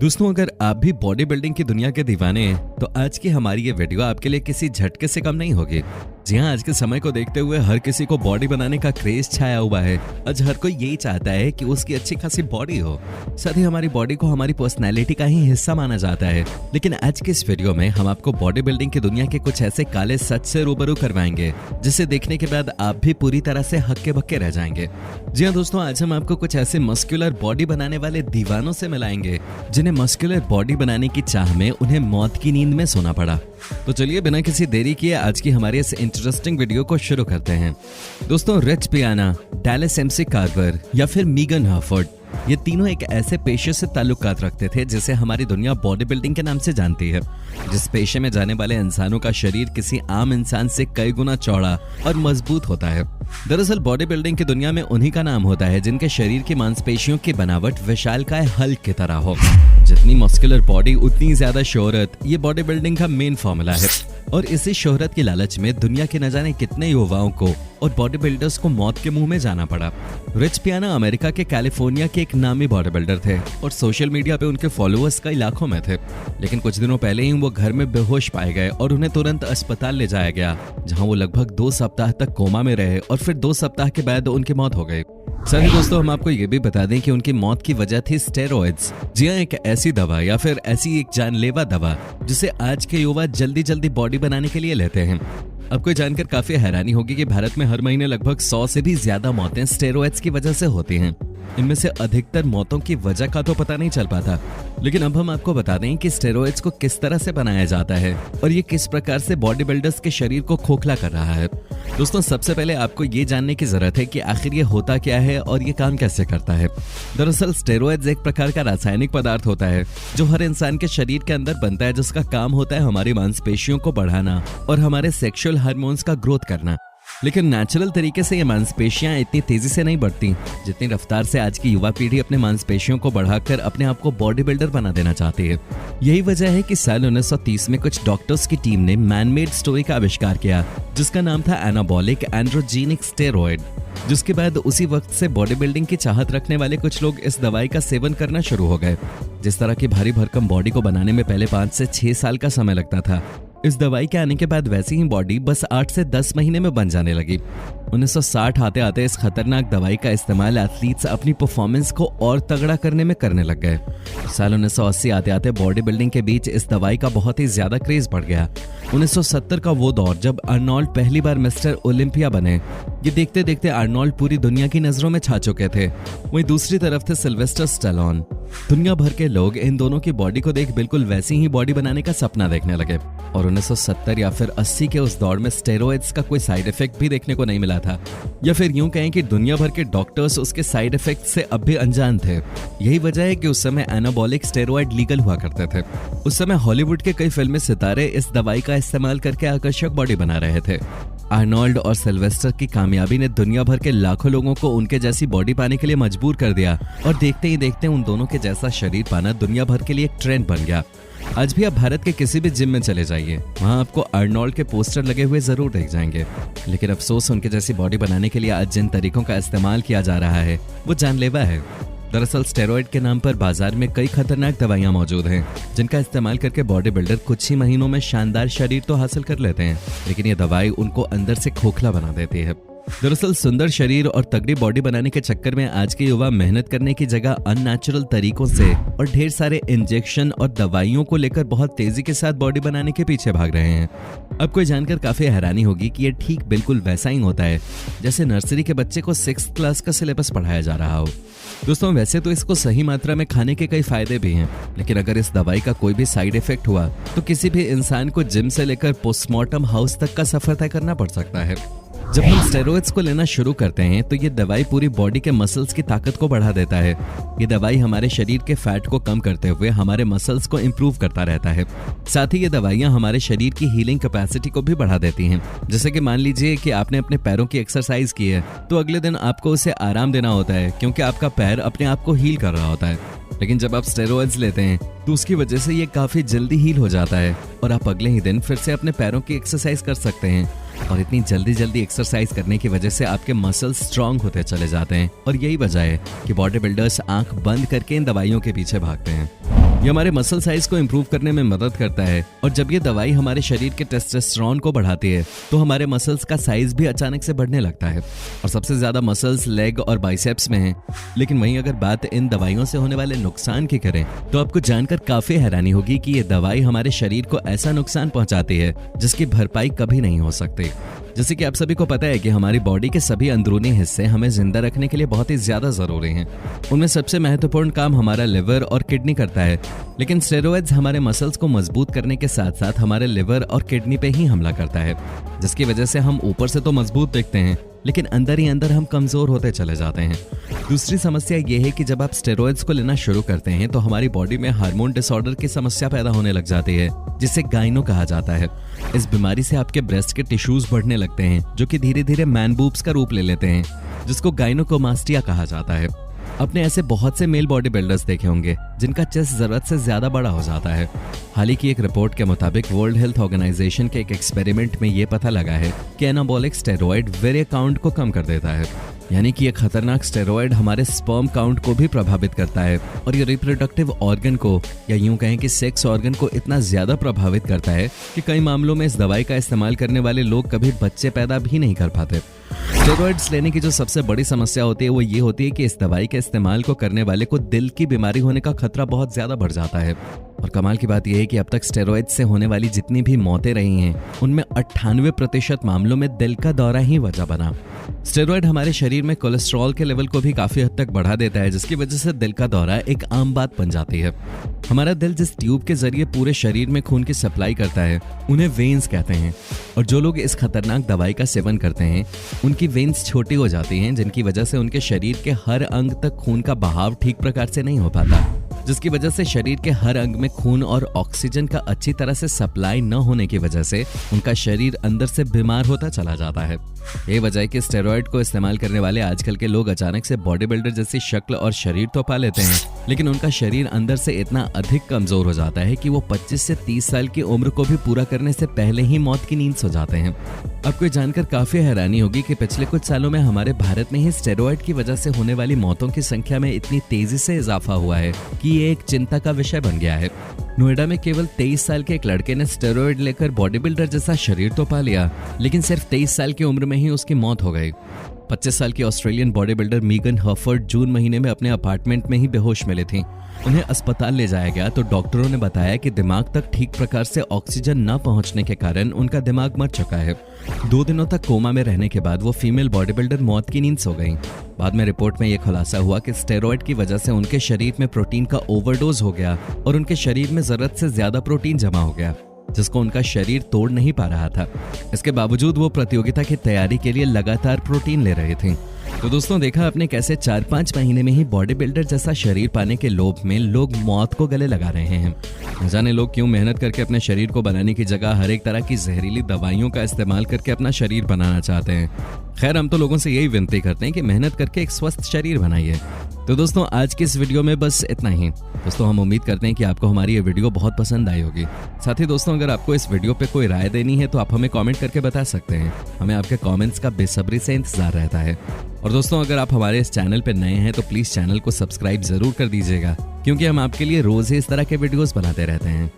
दोस्तों, अगर आप भी बॉडी बिल्डिंग की दुनिया के दीवाने हैं तो आज की हमारी ये वीडियो आपके लिए किसी झटके से कम नहीं होगी। जी हाँ, आज के समय को देखते हुए हर किसी को बॉडी बनाने का क्रेज छाया हुआ है। आज हर कोई यही चाहता है कि उसकी अच्छी खासी बॉडी हो। साथ ही हमारी बॉडी को हमारी पर्सनैलिटी का ही हिस्सा माना जाता है। लेकिन आज के इस वीडियो में हम आपको बॉडी बिल्डिंग की दुनिया के कुछ ऐसे काले सच से रूबरू करवाएंगे जिसे देखने के बाद आप भी पूरी तरह से हक्के बक्के रह जाएंगे। जी हाँ दोस्तों, आज हम आपको कुछ ऐसे मस्कुलर बॉडी बनाने वाले दीवानों से मिलाएंगे जिन्हें मस्कुलर बॉडी बनाने की चाह में उन्हें मौत की नींद में सोना पड़ा। तो चलिए बिना किसी देरी किए आज की हमारी इस इंटरेस्टिंग वीडियो को शुरू करते हैं। दोस्तों, रिच पियाना, डैलस एमसी कार्वर या फिर मीगन हॉफर्ड, ये तीनों एक ऐसे पेशे से ताल्लुकात रखते थे जिसे हमारी दुनिया बॉडी बिल्डिंग के नाम से जानती है। जिस पेशे में जाने वाले इंसानों का शरीर किसी आम इंसान से कई गुना चौड़ा और मजबूत होता है। दरअसल बॉडी बिल्डिंग की दुनिया में उन्हीं का नाम होता है जिनके शरीर की मांसपेशियों की बनावट विशालकाय हल्क की तरह हो। जितनी मस्कुलर बॉडी उतनी ज्यादा शोहरत, ये बॉडी बिल्डिंग का मेन फॉर्मूला है। और इसी शोहरत की लालच में दुनिया के न जाने कितने युवाओं को और बॉडी बिल्डर्स को मौत के मुंह में जाना पड़ा। रिच पियाना अमेरिका के कैलिफोर्निया के एक नामी बॉडी बिल्डर थे और सोशल मीडिया पे उनके फॉलोअर्स कई लाखों में थे। लेकिन कुछ दिनों पहले ही वो घर में बेहोश पाए गए और उन्हें तुरंत अस्पताल ले जाया गया, जहां वो लगभग 2 सप्ताह तक कोमा में रहे और फिर 2 सप्ताह के बाद उनकी मौत हो गई। सही दोस्तों, हम आपको ये भी बता दें कि उनकी मौत की वजह थी स्टेरॉइड्स। जी हाँ, एक ऐसी दवा या फिर ऐसी एक जानलेवा दवा जिसे आज के युवा जल्दी जल्दी बॉडी बनाने के लिए लेते हैं। आपको जानकर काफी हैरानी होगी कि भारत में हर महीने लगभग 100 से भी ज्यादा मौतें स्टेरॉइड्स की वजह से होती हैं। इनमें से अधिकतर मौतों की वजह का तो पता नहीं चल पाता, लेकिन अब हम आपको बता दें कि स्टेरॉइड्स को किस तरह से बनाया जाता है और ये किस प्रकार से बॉडी बिल्डर्स के शरीर को खोखला कर रहा है। दोस्तों, सबसे पहले आपको ये जानने की जरूरत है कि आखिर ये होता क्या है और ये काम कैसे करता है। दरअसल स्टेरॉइड्स एक प्रकार का रासायनिक पदार्थ होता है जो हर इंसान के शरीर के अंदर बनता है, जिसका काम होता है हमारी मांसपेशियों को बढ़ाना और हमारे सेक्सुअल हार्मोन्स का ग्रोथ करना। लेकिन नेचुरल तरीके से ये मांसपेशियां इतनी तेजी से नहीं बढ़ती जितनी रफ्तार से आज की युवा पीढ़ी अपने मांसपेशियों को बढ़ाकर अपने आप को बॉडी बिल्डर बना देना चाहती है। यही वजह है कि साल 1930 में कुछ डॉक्टर्स की टीम ने मैनमेड स्टोरी का आविष्कार किया जिसका नाम था एनाबॉलिक एंड्रोजेनिक स्टेरॉइड। जिसके बाद उसी वक्त से बॉडी बिल्डिंग की चाहत रखने वाले कुछ लोग इस दवाई का सेवन करना शुरू हो गए। जिस तरह की भारी भरकम बॉडी को बनाने में पहले 5 से 6 साल का समय लगता था, इस दवाई के आने के बाद वैसी ही बॉडी बस 8 से 10 महीने में बन जाने लगी। 1960 आते आते इस खतरनाक दवाई का इस्तेमाल एथलीट्स अपनी परफॉर्मेंस को और तगड़ा करने में करने लग गए। साल 1980 आते आते बॉडी बिल्डिंग के बीच इस दवाई का बहुत ही ज्यादा क्रेज बढ़ गया। 1970 का वो दौर जब आर्नोल्ड पहली बार मिस्टर ओलंपिया बने, ये देखते देखते आर्नोल्ड पूरी दुनिया की नजरों में छा चुके थे। वहीं दूसरी तरफ थे सिल्वेस्टर स्टैलोन। दुनिया भर के लोग इन दोनों की बॉडी को देख बिल्कुल वैसी ही बॉडी बनाने का सपना देखने लगे। और 1970 या फिर 80 के उस दौर में स्टेरॉइड्स का कोई साइड इफेक्ट भी देखने को नहीं मिला था, या फिर यूं कहें कि दुनिया भर के डॉक्टर्स उसके साइड इफेक्ट से अब भी अनजान थे। यही वजह है कि उस समय एनाबॉलिक स्टेरॉइड लीगल हुआ करते थे। उस समय हॉलीवुड के कई फिल्मी सितारे इस दवाई का इस्तेमाल करके आकर्षक बॉडी बना रहे थे। आर्नोल्ड और सिल्वेस्टर की कामयाबी ने दुनिया भर के लाखों लोगों को उनके जैसी बॉडी पाने के लिए मजबूर कर दिया और देखते ही देखते उन दोनों के जैसा शरीर पाना दुनिया भर के लिए एक ट्रेंड बन गया। आज भी आप भारत के किसी भी जिम में चले जाइए, वहां आपको आर्नोल्ड के पोस्टर लगे हुए जरूर देख जाएंगे। लेकिन अफसोस, उनके जैसी बॉडी बनाने के लिए आज जिन तरीकों का इस्तेमाल किया जा रहा है वो जानलेवा है। दरअसल स्टेरॉइड के नाम पर बाजार में कई खतरनाक दवाइयां मौजूद हैं जिनका इस्तेमाल करके बॉडी बिल्डर कुछ ही महीनों में शानदार शरीर तो हासिल कर लेते हैं, लेकिन ये दवाई उनको अंदर से खोखला बना देती है। दरअसल सुंदर शरीर और तगड़ी बॉडी बनाने के चक्कर में आज के युवा मेहनत करने की जगह अननेचुरल तरीकों से और ढेर सारे इंजेक्शन और दवाइयों को लेकर बहुत तेजी के साथ बॉडी बनाने के पीछे भाग रहे हैं। आपको जानकर काफी हैरानी होगी कि ये ठीक बिल्कुल वैसा ही होता है जैसे नर्सरी के बच्चे को 6th क्लास का सिलेबस पढ़ाया जा रहा हो। दोस्तों, वैसे तो इसको सही मात्रा में खाने के कई फायदे भी हैं, लेकिन अगर इस दवाई का कोई भी साइड इफेक्ट हुआ तो किसी भी इंसान को जिम से लेकर पोस्टमार्टम हाउस तक का सफर तय करना पड़ सकता है। जब हम स्टेरॉइड्स को लेना शुरू करते हैं तो ये दवाई पूरी बॉडी के मसल्स की ताकत को बढ़ा देता है। ये दवाई हमारे शरीर के फैट को कम करते हुए हमारे मसल्स को इम्प्रूव करता रहता है। साथ ही ये दवाइयां हमारे शरीर की हीलिंग कैपेसिटी को भी बढ़ा देती हैं। जैसे कि मान लीजिए कि आपने अपने पैरों की एक्सरसाइज की है तो अगले दिन आपको उसे आराम देना होता है क्योंकि आपका पैर अपने आप को हील कर रहा होता है। लेकिन जब आप स्टेरॉइड्स लेते हैं तो उसकी वजह से ये काफी जल्दी हील हो जाता है और आप अगले ही दिन फिर से अपने पैरों की एक्सरसाइज कर सकते हैं। और इतनी जल्दी जल्दी एक्सरसाइज करने की वजह से आपके मसल्स स्ट्रांग होते चले जाते हैं और यही वजह है कि बॉडी बिल्डर्स आंख बंद करके इन दवाइयों के पीछे भागते हैं। ये हमारे मसल साइज को इंप्रूव करने में मदद करता है और जब ये दवाई हमारे शरीर के टेस्टोस्टेरोन को बढ़ाती है तो हमारे मसल्स का साइज भी अचानक से बढ़ने लगता है और सबसे ज्यादा मसल्स लेग और बाइसेप्स में हैं। लेकिन वहीं अगर बात इन दवाइयों से होने वाले नुकसान की करें तो आपको जानकर काफी हैरानी होगी कि ये दवाई हमारे शरीर को ऐसा नुकसान पहुंचाती है जिसकी भरपाई कभी नहीं हो सकती। जैसे कि आप सभी को पता है कि हमारी बॉडी के सभी अंदरूनी हिस्से हमें जिंदा रखने के लिए बहुत ही ज्यादा जरूरी हैं। उनमें सबसे महत्वपूर्ण काम हमारा लिवर और किडनी करता है, लेकिन स्टेरॉइड्स हमारे मसल्स को मजबूत करने के साथ साथ हमारे लिवर और किडनी पे ही हमला करता है, जिसकी वजह से हम ऊपर से तो मजबूत दिखते हैं लेकिन अंदर ही अंदर हम कमजोर होते चले जाते हैं। दूसरी समस्या ये है कि जब आप स्टेरॉइड्स को लेना शुरू करते हैं तो हमारी बॉडी में हार्मोन डिसऑर्डर की समस्या पैदा होने लग जाती है, जिसे गाइनो कहा जाता है। इस बीमारी से आपके ब्रेस्ट के टिश्यूज बढ़ने लगते हैं जो कि धीरे धीरे मैन बूब्स का रूप ले लेते हैं, जिसको गाइनोकोमास्टिया कहा जाता है। आपने ऐसे बहुत से मेल बॉडी बिल्डर्स देखे होंगे जिनका चेस्ट जरूरत से ज्यादा बड़ा हो जाता है। हाल ही की एक रिपोर्ट के मुताबिक वर्ल्ड हेल्थ ऑर्गेनाइजेशन के एक एक्सपेरिमेंट में ये पता लगा है कि एनाबॉलिक स्टेरॉइड वीर्य काउंट को कम कर देता है, यानी कि ये खतरनाक स्टेरॉइड हमारे स्पर्म काउंट को भी प्रभावित करता है और ये रिप्रोडक्टिव ऑर्गन को या यूं कहें कि सेक्स ऑर्गन को इतना ज्यादा प्रभावित करता है कि कई मामलों में इस दवाई का इस्तेमाल करने वाले लोग कभी बच्चे पैदा भी नहीं कर पाते। स्टेरॉइड्स लेने की जो सबसे बड़ी समस्या होती है वो ये होती है कि इस दवाई के इस्तेमाल को करने वाले को दिल की बीमारी होने का खतरा बहुत ज्यादा बढ़ जाता है। और कमाल की बात यह है कि अब तक स्टेरॉइड्स से होने वाली जितनी भी मौतें रही हैं उनमें 98% मामलों में दिल का दौरा ही वजह बना। स्टेरॉइड हमारे शरीर में कोलेस्ट्रॉल के लेवल को भी काफी हद तक बढ़ा देता है, जिसकी वजह से दिल का दौरा एक आम बात बन जाती है। हमारा दिल जिस ट्यूब के जरिए पूरे शरीर में खून की सप्लाई करता है उन्हें वेन्स कहते हैं, और जो लोग इस खतरनाक दवाई का सेवन करते हैं उनकी वेन्स छोटी हो जाती हैं, जिनकी वजह से उनके शरीर के हर अंग तक खून का बहाव ठीक प्रकार से नहीं हो पाता, जिसकी वजह से शरीर के हर अंग में खून और ऑक्सीजन का अच्छी तरह से सप्लाई न होने की वजह से उनका शरीर अंदर से बीमार होता चला जाता है। ये वजह है कि स्टेरॉइड को इस्तेमाल करने वाले आजकल के लोग अचानक से बॉडी बिल्डर जैसी शक्ल और शरीर तो पा लेते हैं, लेकिन उनका शरीर अंदर से इतना अधिक कमजोर हो जाता है कि वो 25 से 30 साल की उम्र को भी पूरा करने से पहले ही मौत की नींद सो जाते हैं। आपको ये जानकर काफी हैरानी होगी कि पिछले कुछ सालों में हमारे भारत में ही स्टेरॉइड की वजह से होने वाली मौतों की संख्या में इतनी तेजी से इजाफा हुआ है कि ये एक चिंता का विषय बन गया है। नोएडा में केवल 23 साल के एक लड़के ने स्टेरॉइड लेकर बॉडी बिल्डर जैसा शरीर तो पा लिया, लेकिन सिर्फ 23 साल की उम्र में ही उसकी मौत हो गई। 25 साल की ऑस्ट्रेलियन बॉडी बिल्डर मीगन हफर्ड जून महीने में अपने अपार्टमेंट में ही बेहोश मिली थी। उन्हें अस्पताल ले जाया गया तो डॉक्टरों ने बताया कि दिमाग तक ठीक प्रकार से ऑक्सीजन न पहुंचने के कारण उनका दिमाग मर चुका है। 2 दिनों तक कोमा में रहने के बाद वो फीमेल बॉडी बिल्डर मौत की नींद सो गई। बाद में रिपोर्ट में यह खुलासा हुआ कि स्टेरॉइड की वजह से उनके शरीर में प्रोटीन का ओवरडोज हो गया और उनके शरीर में जरूरत से ज्यादा प्रोटीन जमा हो गया, जिसको उनका शरीर तोड़ नहीं पा रहा था। इसके बावजूद वो प्रतियोगिता की तैयारी के लिए लगातार प्रोटीन ले रहे थे। तो दोस्तों, देखा आपने कैसे 4-5 महीने में ही बॉडी बिल्डर जैसा शरीर पाने के लोभ में लोग मौत को गले लगा रहे हैं। न जाने लोग क्यों मेहनत करके अपने शरीर को बनाने की जगह हर एक तरह की जहरीली दवाइयों का इस्तेमाल करके अपना शरीर बनाना चाहते हैं। खैर, हम तो लोगों से यही विनती करते हैं कि मेहनत करके एक स्वस्थ शरीर बनाइए। तो दोस्तों, आज की इस वीडियो में बस इतना ही। दोस्तों, हम उम्मीद करते हैं कि आपको हमारी ये वीडियो बहुत पसंद आई होगी। साथ ही दोस्तों, अगर आपको इस वीडियो पे कोई राय देनी है तो आप हमें कमेंट करके बता सकते हैं। हमें आपके कमेंट्स का बेसब्री से इंतजार रहता है। और दोस्तों, अगर आप हमारे इस चैनल पे नए हैं तो प्लीज चैनल को सब्सक्राइब जरूर कर दीजिएगा, क्योंकि हम आपके लिए रोज ही इस तरह के वीडियोस बनाते रहते हैं।